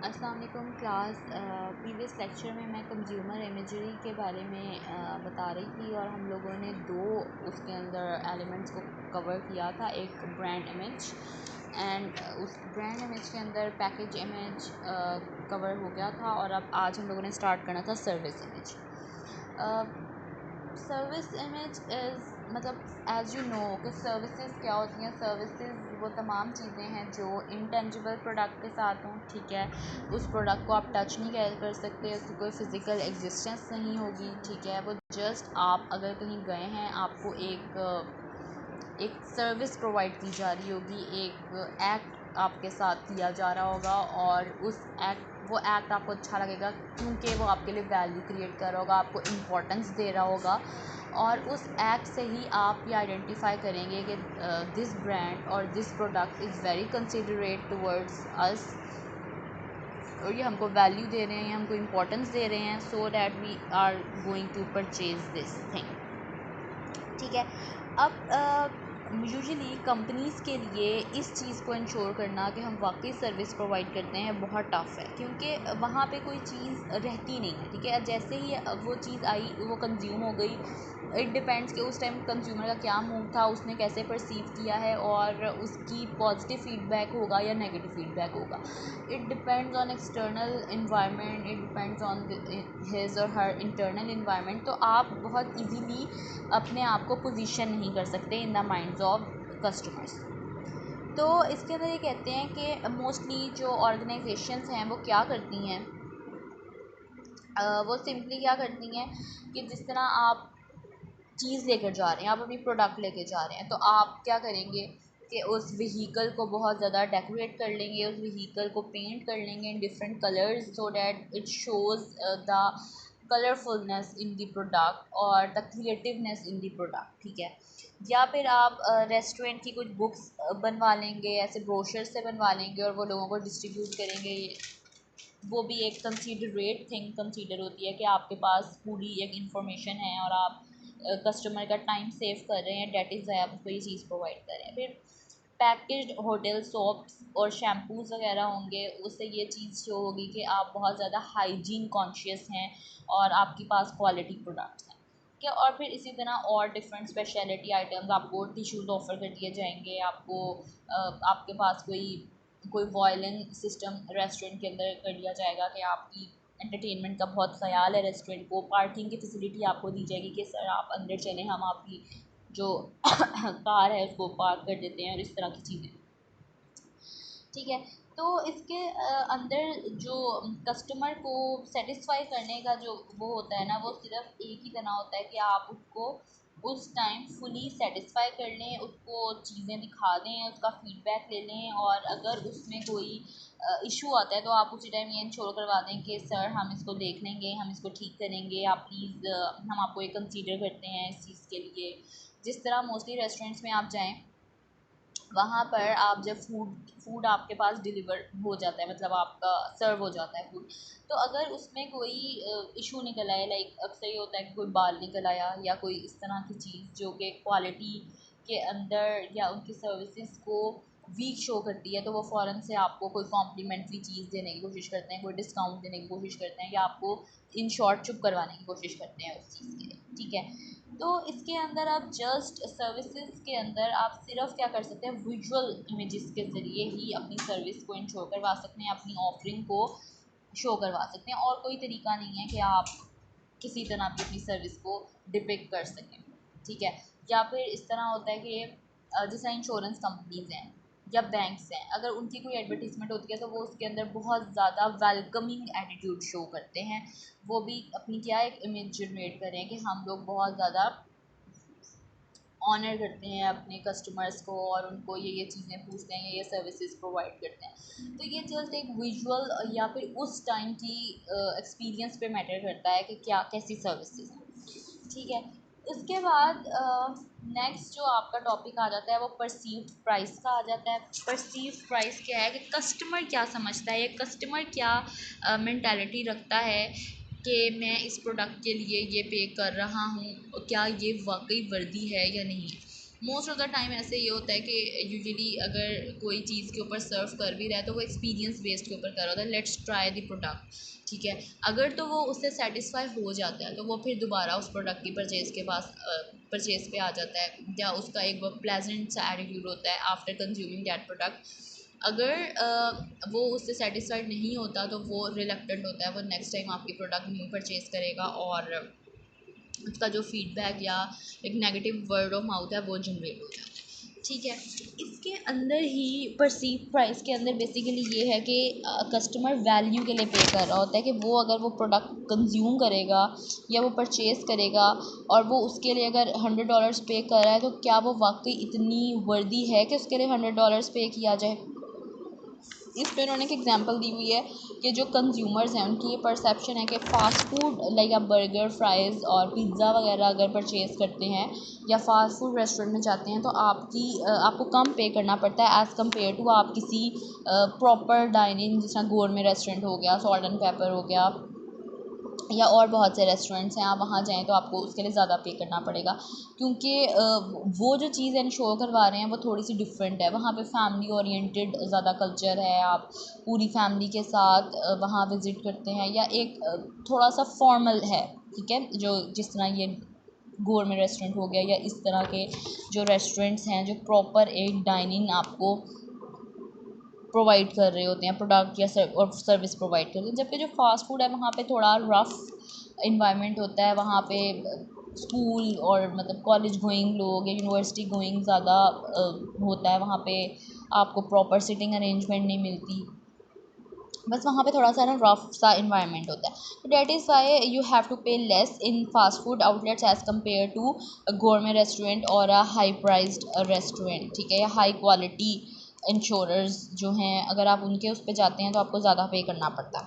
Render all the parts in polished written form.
अस्सलाम वालेकुम class. Previous lecture में मैं कंज्यूमर इमेजरी के बारे में बता रही थी और हम लोगों ने दो उसके अंदर एलिमेंट्स को कवर किया था। एक ब्रांड इमेज एंड उस ब्रांड इमेज के अंदर पैकेज इमेज कवर हो गया था और अब आज हम लोगों ने स्टार्ट करना था service image. Service image is मतलब एज़ यू नो कि सर्विसेज क्या होती हैं। सर्विसेज वो तमाम चीज़ें हैं जो इंटेंजिबल प्रोडक्ट के साथ हों, ठीक है। उस प्रोडक्ट को आप टच नहीं कर सकते, उसकी कोई फ़िज़िकल एग्जिस्टेंस नहीं होगी, ठीक है। वो जस्ट आप अगर कहीं गए हैं, आपको एक सर्विस प्रोवाइड की जा रही होगी, एक एक्ट आपके साथ किया जा रहा होगा और वो एक्ट आपको अच्छा लगेगा क्योंकि वो आपके लिए वैल्यू क्रिएट कर रहा होगा, आपको इम्पोर्टेंस दे रहा होगा और उस एक्ट से ही आप ये आइडेंटिफाई करेंगे कि दिस ब्रांड और this product is very considerate towards अस और ये हमको वैल्यू दे रहे हैं, ये हमको इम्पोर्टेंस दे रहे हैं, so that we are going to purchase this thing, ठीक है। अब यूजुअली कंपनीज़ के लिए इस चीज़ को इंश्योर करना कि हम वाकई सर्विस प्रोवाइड करते हैं बहुत टफ़ है, क्योंकि वहाँ पे कोई चीज़ रहती नहीं है, ठीक है। जैसे ही वो चीज़ आई, वो कंज्यूम हो गई, इट डिपेंड्स कि उस टाइम कंज्यूमर का क्या मूड था, उसने कैसे परसीव किया है और उसकी पॉजिटिव फीडबैक होगा या नेगेटिव फीडबैक होगा। It depends on external environment, it depends on his और हर इंटरनल इन्वायरमेंट। तो आप बहुत ईजीली अपने आप को पोजीशन नहीं कर सकते in the minds of customers. तो इसके अंदर ये कहते हैं कि मोस्टली जो ऑर्गेनाइजेशंस हैं वो क्या करती हैं, वो सिंपली क्या करती हैं कि जिस तरह आप चीज़ लेकर जा रहे हैं, आप अपनी प्रोडक्ट लेकर जा रहे हैं, तो आप क्या करेंगे कि उस व्हीकल को बहुत ज़्यादा डेकोरेट कर लेंगे, उस व्हीकल को पेंट कर लेंगे in different colours so that it shows the colourfulness in the product और the creativeness in the product, ठीक है। या फिर आप रेस्टोरेंट की कुछ बुक्स बनवा लेंगे, ऐसे ब्रोशर से बनवा लेंगे और वो लोगों को डिस्ट्रीब्यूट करेंगे। वो भी एक कंसीडरेट थिंग कंसीडर होती है कि आपके पास पूरी एक इंफॉर्मेशन है और आप कस्टमर का टाइम सेव कर रहे हैं, डेट इज़ आप उसको ये चीज़ प्रोवाइड कर रहे हैं। फिर पैकेज्ड होटल सोप्स और शैम्पूज़ वगैरह होंगे, उससे ये चीज़ शो होगी कि आप बहुत ज़्यादा हाइजीन कॉन्शियस हैं और आपके पास क्वालिटी प्रोडक्ट्स हैं, ठीक है। और फिर इसी तरह और डिफरेंट स्पेशलिटी आइटम्स, आपको टिश्यूज़ ऑफ़र कर दिए जाएंगे, आपको आपके पास कोई वॉयलिन सिस्टम रेस्टोरेंट के अंदर कर दिया जाएगा कि आपकी एंटरटेनमेंट का बहुत ख्याल है रेस्टोरेंट को। पार्किंग की फैसिलिटी आपको दी जाएगी कि सर आप अंदर चलें, हम आपकी जो कार है उसको पार्क कर देते हैं और इस तरह की चीज़ें, ठीक है। तो इसके अंदर जो कस्टमर को सेटिस्फाई करने का जो वो होता है ना, वो सिर्फ एक ही तना होता है कि आप उसको उस टाइम फुली सेटिस्फाई कर लें, उसको चीज़ें दिखा दें, उसका फीडबैक ले लें और अगर उसमें कोई इशू आता है तो आप उसी टाइम ये इंश्योर करवा दें कि सर हम इसको देख लेंगे, हम इसको ठीक करेंगे, आप प्लीज़ हम आपको ये कंसीडर करते हैं इस चीज़ के लिए। जिस तरह मोस्टली रेस्टोरेंट्स में आप जाएँ, वहाँ पर आप जब फूड आपके पास डिलीवर हो जाता है, मतलब आपका सर्व हो जाता है फूड, तो अगर उसमें कोई इशू निकल आए, लाइक अक्सर ये होता है कि कोई बाल निकल आया या कोई इस तरह की चीज़ जो कि क्वालिटी के अंदर या उनकी सर्विसेज को वीक शो करती है, तो वो फ़ौरन से आपको कोई कॉम्प्लीमेंट्री चीज़ देने की कोशिश करते हैं, कोई डिस्काउंट देने की कोशिश करते हैं या आपको इन शॉर्ट चुप करवाने की कोशिश करते हैं उस चीज़ के लिए, ठीक है। तो इसके अंदर आप जस्ट सर्विसेज के अंदर आप सिर्फ क्या कर सकते हैं, विजुअल इमेजेस के ज़रिए ही अपनी सर्विस को इंश्योर करवा सकते हैं, अपनी ऑफरिंग को शो करवा सकते हैं और कोई तरीका नहीं है कि आप किसी तरह भी अपनी सर्विस को डिपिक्ट कर सकें, ठीक है। या फिर इस तरह होता है कि जैसे इंश्योरेंस कंपनीज़ हैं या बैंक्स हैं, अगर उनकी कोई एडवर्टीज़मेंट होती है तो वो उसके अंदर बहुत ज़्यादा वेलकमिंग एटीट्यूड शो करते हैं। वो भी अपनी क्या एक इमेज जनरेट करें कि हम लोग बहुत ज़्यादा ऑनर करते हैं अपने कस्टमर्स को और उनको ये चीज़ें पूछते हैं, ये सर्विसेज प्रोवाइड करते हैं। तो ये जस्ट एक विजुअल या फिर उस टाइम की एक्सपीरियंस पे मैटर करता है कि क्या कैसी सर्विसेज हैं, ठीक है। उसके बाद नेक्स्ट जो आपका टॉपिक आ जाता है वो परसीव्ड प्राइस का आ जाता है। परसीव्ड प्राइस क्या है कि कस्टमर क्या समझता है, या कस्टमर क्या मेंटालिटी रखता है कि मैं इस प्रोडक्ट के लिए ये पे कर रहा हूँ, क्या ये वाकई वर्दी है या नहीं है। मोस्ट ऑफ द टाइम ऐसे ये होता है कि यूजुअली अगर कोई चीज़ के ऊपर सर्व कर भी रहा है तो वो एक्सपीरियंस बेस्ड के ऊपर कर रहा होता है, लेट्स ट्राई द प्रोडक्ट, ठीक है। अगर तो वो उससे सेटिस्फाई हो जाता है तो वो फिर दोबारा उस प्रोडक्ट की परचेज़ पे आ जाता है, या उसका एक वो प्लेजेंट सा एटीट्यूड होता है आफ्टर कंज्यूमिंग दैट प्रोडक्ट। अगर वो उससे सेटिस्फाइड नहीं होता तो वो रिलक्टेंट होता है, वो नेक्स्ट टाइम आपकी प्रोडक्ट नहीं परचेज़ करेगा, और उसका जो फीडबैक या एक नेगेटिव वर्ड ऑफ माउथ है वो जनरेट हो जाता है, ठीक है। इसके अंदर ही परसीव प्राइस के अंदर बेसिकली ये है कि कस्टमर वैल्यू के लिए पे कर रहा होता है, कि वो अगर वो प्रोडक्ट कंज्यूम करेगा या वो परचेज़ करेगा और वो उसके लिए अगर $100 पे कर रहा है तो क्या वो वाकई इतनी वर्दी है कि उसके लिए $100 पे किया जाए। इस पे उन्होंने एक एग्जांपल दी हुई है कि जो कंज्यूमर्स हैं उनकी ये परसेप्शन है कि फ़ास्ट फूड लाइक आप बर्गर, फ्राइज़ और पिज़्ज़ा वगैरह अगर परचेज़ करते हैं या फ़ास्ट फूड रेस्टोरेंट में जाते हैं तो आपको कम पे करना पड़ता है एज़ कम्पेयर टू आप किसी प्रॉपर डाइनिंग, जिस तरह गोरमे रेस्टोरेंट हो गया, सॉल्ट एंड पेपर हो गया, या और बहुत से रेस्टोरेंट्स हैं, आप वहाँ जाएँ तो आपको उसके लिए ज़्यादा पे करना पड़ेगा, क्योंकि वो जो चीज़ शो करवा रहे हैं वो थोड़ी सी डिफरेंट है। वहाँ पे फैमिली ओरिएंटेड ज़्यादा कल्चर है, आप पूरी फैमिली के साथ वहाँ विज़िट करते हैं, या एक थोड़ा सा फॉर्मल है, ठीक है, जो जिस तरह ये गोरमे रेस्टोरेंट हो गया या इस तरह के जो रेस्टोरेंट्स हैं जो प्रॉपर एक डाइनिंग आपको प्रोवाइड कर रहे होते हैं, प्रोडक्ट या सर्विस प्रोवाइड कर रहे हैं। जबकि जो फास्ट फूड है वहाँ पे थोड़ा रफ इन्वायरमेंट होता है, वहाँ पे स्कूल और मतलब कॉलेज गोइंग लोग या यूनिवर्सिटी गोइंग ज़्यादा होता है, वहाँ पे आपको प्रॉपर सिटिंग अरेंजमेंट नहीं मिलती, बस वहाँ पे थोड़ा सा ना रफ सा इन्वायरमेंट होता है। तो that is why you have to pay less in fast food outlets as compare to gourmet restaurant और अ हाई प्राइज्ड रेस्टोरेंट, ठीक है, या हाई क्वालिटी इंश्योरर्स जो हैं, अगर आप उनके उस पे जाते हैं तो आपको ज़्यादा पे करना पड़ता है,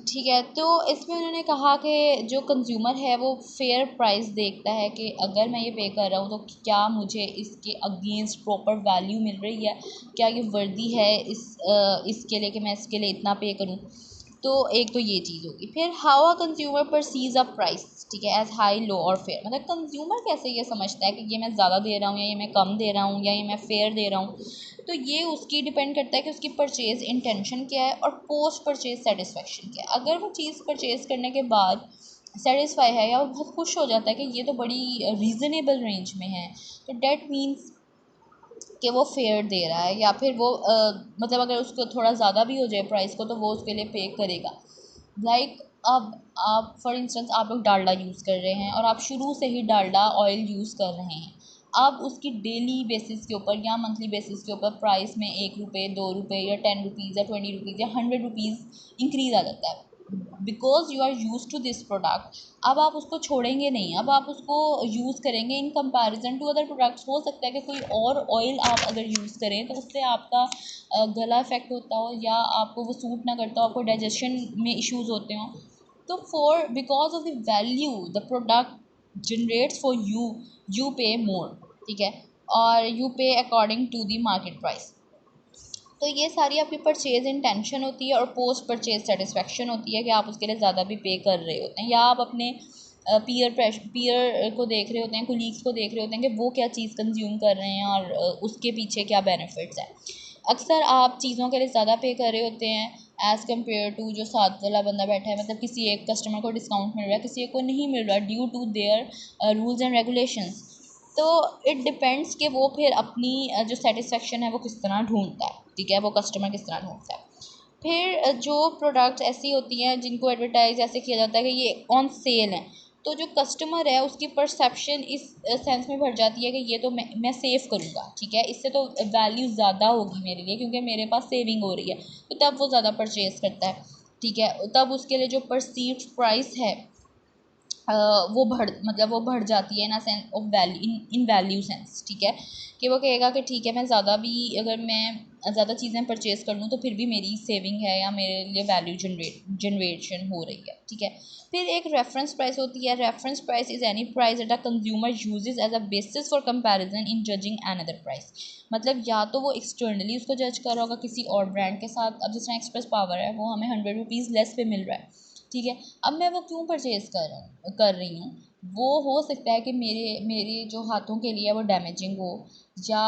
ठीक है। तो इसमें उन्होंने कहा कि जो कंज्यूमर है वो फेयर प्राइस देखता है कि अगर मैं ये पे कर रहा हूँ तो क्या मुझे इसके अगेंस्ट प्रॉपर वैल्यू मिल रही है, क्या ये वर्दी है इसके लिए कि मैं इसके लिए इतना पे करूँ। तो एक तो ये चीज़ होगी। फिर how a consumer perceives a price, ठीक है, एज हाई, लो और फेयर, मतलब कंज्यूमर कैसे ये समझता है कि ये मैं ज़्यादा दे रहा हूँ या ये मैं कम दे रहा हूँ या ये मैं फेयर दे रहा हूँ। तो ये उसकी डिपेंड करता है कि उसकी परचेज़ इंटेंशन क्या है और पोस्ट परचेज़ सेटिस्फेक्शन क्या है। अगर वो चीज़ परचेज़ करने के बाद सेटिस्फाई है या वो बहुत खुश हो जाता है कि ये तो बड़ी रीज़नेबल रेंज में है, तो डैट मीन्स कि वो फेयर दे रहा है, या फिर वो मतलब अगर उसको थोड़ा ज़्यादा भी हो जाए प्राइस को तो वो उसके लिए पे करेगा। लाइक अब आप फॉर इंस्टेंस आप लोग डालडा यूज़ कर रहे हैं और आप शुरू से ही डालडा ऑयल यूज़ कर रहे हैं, अब उसकी डेली बेसिस के ऊपर या मंथली बेसिस के ऊपर प्राइस में ₹1, ₹2 या ₹10 या ₹20 या ₹100 इंक्रीज़ आ जाता है, because you are use to this product. अब आप उसको छोड़ेंगे नहीं, अब आप उसको यूज़ करेंगे in comparison to other products. हो सकता है कि कोई और ऑयल आप अगर यूज़ करें तो उससे आपका गला इफेक्ट होता हो या आपको वो सूट ना करता हो, आपको डाइजेशन में इश्यूज होते हों। तो for because of the value the product generates for you, you pay more, ठीक है, और you pay according to the market price. तो ये सारी आपकी परचेज़ इंटेंशन होती है और पोस्ट परचेज़ सेटिस्फेक्शन होती है कि आप उसके लिए ज़्यादा भी पे कर रहे होते हैं, या आप अपने पीयर को देख रहे होते हैं, कोलीग्स को देख रहे होते हैं कि वो क्या चीज़ कंज्यूम कर रहे हैं और उसके पीछे क्या बेनिफिट्स हैं। अक्सर आप चीज़ों के लिए ज़्यादा पे कर रहे होते हैं एज़ कम्पेयर टू जो साथ वाला बंदा बैठा है, मतलब किसी एक कस्टमर को डिस्काउंट मिल रहा है, किसी एक को नहीं मिल रहा due to their rules and regulations. तो इट डिपेंड्स कि वो फिर अपनी जो सेटिस्फेक्शन है वो किस तरह ढूंढता है, ठीक है, वो कस्टमर किस तरह ढूंढता है। फिर जो प्रोडक्ट्स ऐसी होती हैं जिनको एडवर्टाइज ऐसे किया जाता है कि ये ऑन सेल है, तो जो कस्टमर है उसकी परसेप्शन इस सेंस में बढ़ जाती है कि ये तो मैं सेव करूँगा, ठीक है, इससे तो वैल्यू ज़्यादा होगी मेरे लिए क्योंकि मेरे पास सेविंग हो रही है, तो तब वो ज़्यादा परचेज़ करता है, ठीक है। तब उसके लिए जो परसीव्ड प्राइस है वो बढ़ जाती है in a sense of value, in value sense, ठीक है, कि वो कहेगा कि ठीक है मैं ज़्यादा भी अगर मैं ज़्यादा चीज़ें परचेज़ कर लूँ तो फिर भी मेरी सेविंग है या मेरे लिए वैल्यू जनरेशन हो रही है, ठीक है। फिर एक रेफरेंस प्राइस होती है। Reference price is any price that a consumer uses as a basis for comparison in judging another price. मतलब या तो वो एक्सटर्नली उसको जज कर रहा होगा किसी और ब्रांड के साथ, अब जिस तरह एक्सप्रेस पावर है वो हमें ₹100 लेस पे मिल रहा है, ठीक है, अब मैं वो क्यों परचेज़ कर रही हूँ, वो हो सकता है कि मेरे जो हाथों के लिए वो डैमेजिंग हो, या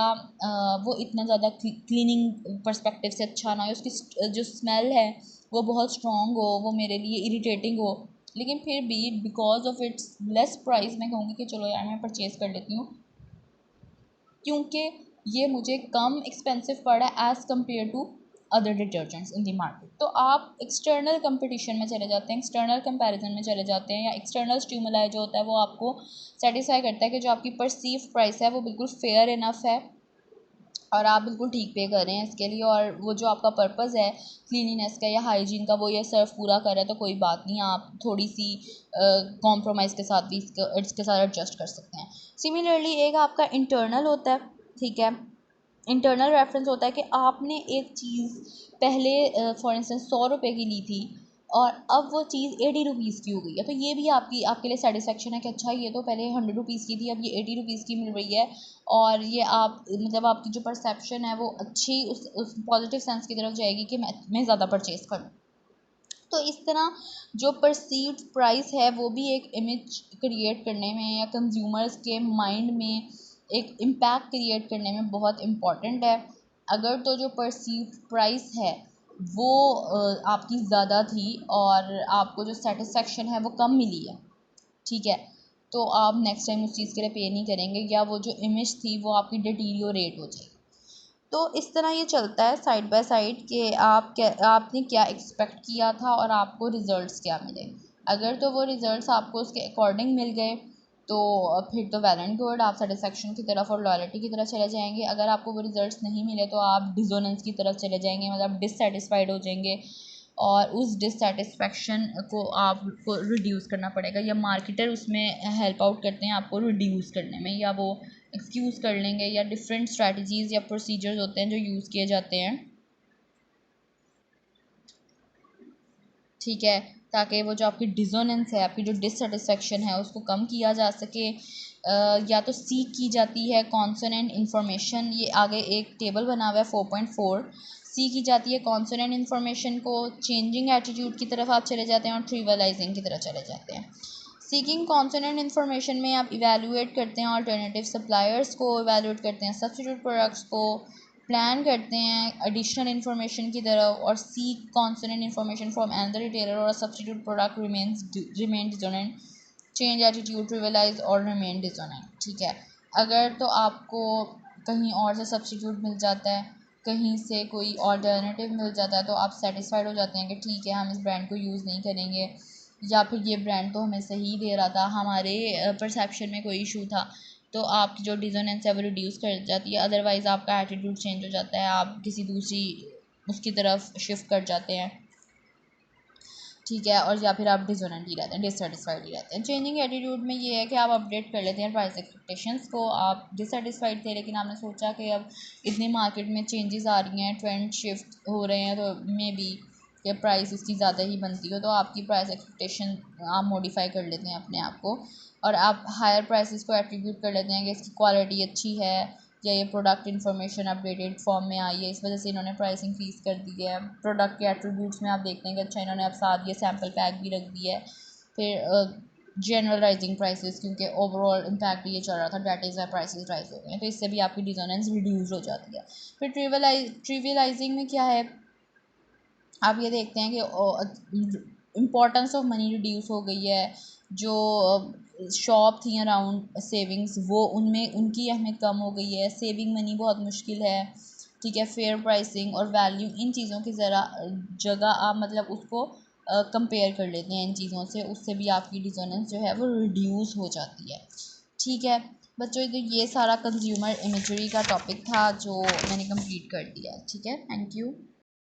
वो इतना ज़्यादा क्लीनिंग पर्सपेक्टिव से अच्छा ना हो, उसकी जो स्मेल है वो बहुत स्ट्रॉन्ग हो, वो मेरे लिए इरिटेटिंग हो, लेकिन फिर भी because of its less price मैं कहूँगी कि चलो यार मैं परचेज़ कर लेती हूँ, क्योंकि ये मुझे कम एक्सपेंसिव पड़ा as compare to other detergents in the market. तो आप एक्सटर्नल कंपटीशन में चले जाते हैं, एक्सटर्नल कंपैरिजन में चले जाते हैं, या एक्सटर्नल स्टिमुलाई जो होता है वो आपको सेटिस्फाई करता है कि जो आपकी परसीव प्राइस है वो बिल्कुल फेयर इनफ है और आप बिल्कुल ठीक पे कर रहे हैं इसके लिए, और वो जो आपका पर्पज़ है क्लीनिनेस का या हाइजीन का वो ये सर्व पूरा कर रहा है, तो कोई बात नहीं, आप थोड़ी सी कॉम्प्रोमाइज़ के साथ भी इसके साथ एडजस्ट कर सकते हैं। सिमिलरली एक आपका इंटरनल होता है, ठीक है, इंटरनल रेफरेंस होता है कि आपने एक चीज़ पहले फॉर इंस्टेंस 100 रुपये की ली थी और अब वो चीज़ 80 रुपीज़ की हो गई है, तो ये भी आपके लिए सेटिस्फेक्शन है कि अच्छा ये तो पहले 100 रुपीज़ की थी, अब ये 80 रुपीज़ की मिल रही है, और ये आप मतलब आपकी जो परसेप्शन है वो अच्छी उस पॉजिटिव सेंस की तरफ जाएगी कि मैं ज़्यादा परचेज़ करूँ। तो इस तरह जो परसीव्ड प्राइस है वो भी एक इमेज क्रिएट करने में या कंज्यूमर्स के माइंड में एक इम्पैक्ट क्रिएट करने में बहुत इम्पॉर्टेंट है। अगर तो जो परसीव्ड प्राइस है वो आपकी ज़्यादा थी और आपको जो सेटिस्फेक्शन है वो कम मिली है, ठीक है, तो आप नेक्स्ट टाइम उस चीज़ के लिए पे नहीं करेंगे, या वो जो इमेज थी वो आपकी डिटीरियोरेट हो जाएगी। तो इस तरह ये चलता है साइड बाय साइड कि आपने क्या एक्सपेक्ट किया था और आपको रिज़ल्ट्स क्या मिले। अगर तो वो रिज़ल्ट्स आपको उसके अकॉर्डिंग मिल गए तो फिर तो वेल एंड गुड, आप सेटिस्फेक्शन की तरफ और लॉयल्टी की तरफ चले जाएंगे। अगर आपको वो रिज़ल्ट्स नहीं मिले तो आप डिसोनेंस की तरफ चले जाएंगे, मतलब डिससेटिस्फाइड हो जाएंगे, और उस डिससेटिस्फेक्शन को आपको रिड्यूस करना पड़ेगा, या मार्केटर उसमें हेल्प आउट करते हैं आपको रिड्यूस करने में, या वो एक्सक्यूज़ कर लेंगे, या डिफरेंट स्ट्रैटेजीज़ या प्रोसीजर्स होते हैं जो यूज़ किए जाते हैं, ठीक है, ताकि वो जो आपकी डिसोनेंस है, आपकी जो डिससेटिस्फेक्शन है उसको कम किया जा सके। या तो सीख की जाती है कॉन्सोनेंट इन्फॉर्मेशन, ये आगे एक टेबल बना हुआ है 4.4, सी की जाती है कॉन्सोनेंट इन्फॉर्मेशन को, चेंजिंग एटीट्यूड की तरफ आप चले जाते हैं और ट्रिवियलाइजिंग की तरफ चले जाते हैं। सीकिंग कॉन्सोनेंट इन्फॉर्मेशन में आप इवेलुएट करते हैं अल्टरनेटिव सप्लायर्स को, इवेलुएट करते हैं सब्स्टिट्यूट प्रोडक्ट्स को, प्लान करते हैं एडिशनल इन्फॉर्मेशन की तरफ, और seek consonant information from another retailer और substitute product remain dissonant, change attitude trivialize और रिमेन डिसोनेंट, ठीक है। अगर तो आपको कहीं और से सब्स्टिट्यूट मिल जाता है, कहीं से कोई ऑल्टरनेटिव मिल जाता है, तो आप सेटिस्फाइड हो जाते हैं कि ठीक है हम इस ब्रांड को यूज़ नहीं करेंगे, या फिर ये ब्रांड तो हमें सही दे रहा था, हमारे परसेप्शन में कोई इशू था, तो आपकी जो डिसोनेंस है वो रिड्यूस कर जाती है। अदरवाइज़ आपका एटीट्यूड चेंज हो जाता है, आप किसी दूसरी उसकी तरफ शिफ्ट कर जाते हैं, ठीक है, और या फिर आप डिसोनेंट ही रहते हैं, डिससेटिस्फाइड ही रहते हैं। चेंजिंग एटीट्यूड में ये है कि आप अपडेट कर लेते हैं प्राइस एक्सपेक्टेशंस को, आप डिससेटिस्फाइड थे लेकिन आपने सोचा कि अब इतनी मार्केट में चेंजेस आ रही हैं, ट्रेंड शिफ्ट हो रहे हैं, तो मे बी कि प्राइस इसकी ज़्यादा ही बनती हो, तो आपकी प्राइस एक्सपेक्टेशन आप मॉडिफाई कर लेते हैं अपने आप को, और आप हायर प्राइसेस को एट्रीब्यूट कर लेते हैं कि इसकी क्वालिटी अच्छी है, या ये प्रोडक्ट इन्फॉर्मेशन अपडेटेड फॉर्म में आई है, इस वजह से इन्होंने प्राइस इंक्रीज़ कर दी है। प्रोडक्ट के एट्रीब्यूट्स में आप देखते हैं कि अच्छा इन्होंने अब साथ ये सैम्पल पैक भी रख दिया है। फिर जनरलाइजिंग प्राइसेस, क्योंकि ओवरऑल इम्पैक्ट ये चल रहा था, that is why prices rise हो गए हैं, तो इससे भी आपकी डिसोनेंस रिड्यूस हो जाती है। फिर ट्रिवियलाइजिंग में क्या है, आप ये देखते हैं कि इम्पोर्टेंस ऑफ मनी रिड्यूस हो गई है, जो शॉप थी अराउंड सेविंग्स वो उनमें उनकी अहमियत कम हो गई है, सेविंग मनी बहुत मुश्किल है, ठीक है। फेयर प्राइसिंग और वैल्यू, इन चीज़ों की ज़रा जगह आप मतलब उसको कंपेयर कर लेते हैं इन चीज़ों से, उससे भी आपकी डिसोनेंस जो है वो रिड्यूस हो जाती है, ठीक है बच्चों। तो ये सारा कंज्यूमर इमेजरी का टॉपिक था जो मैंने कंप्लीट कर दिया, ठीक है, थैंक यू।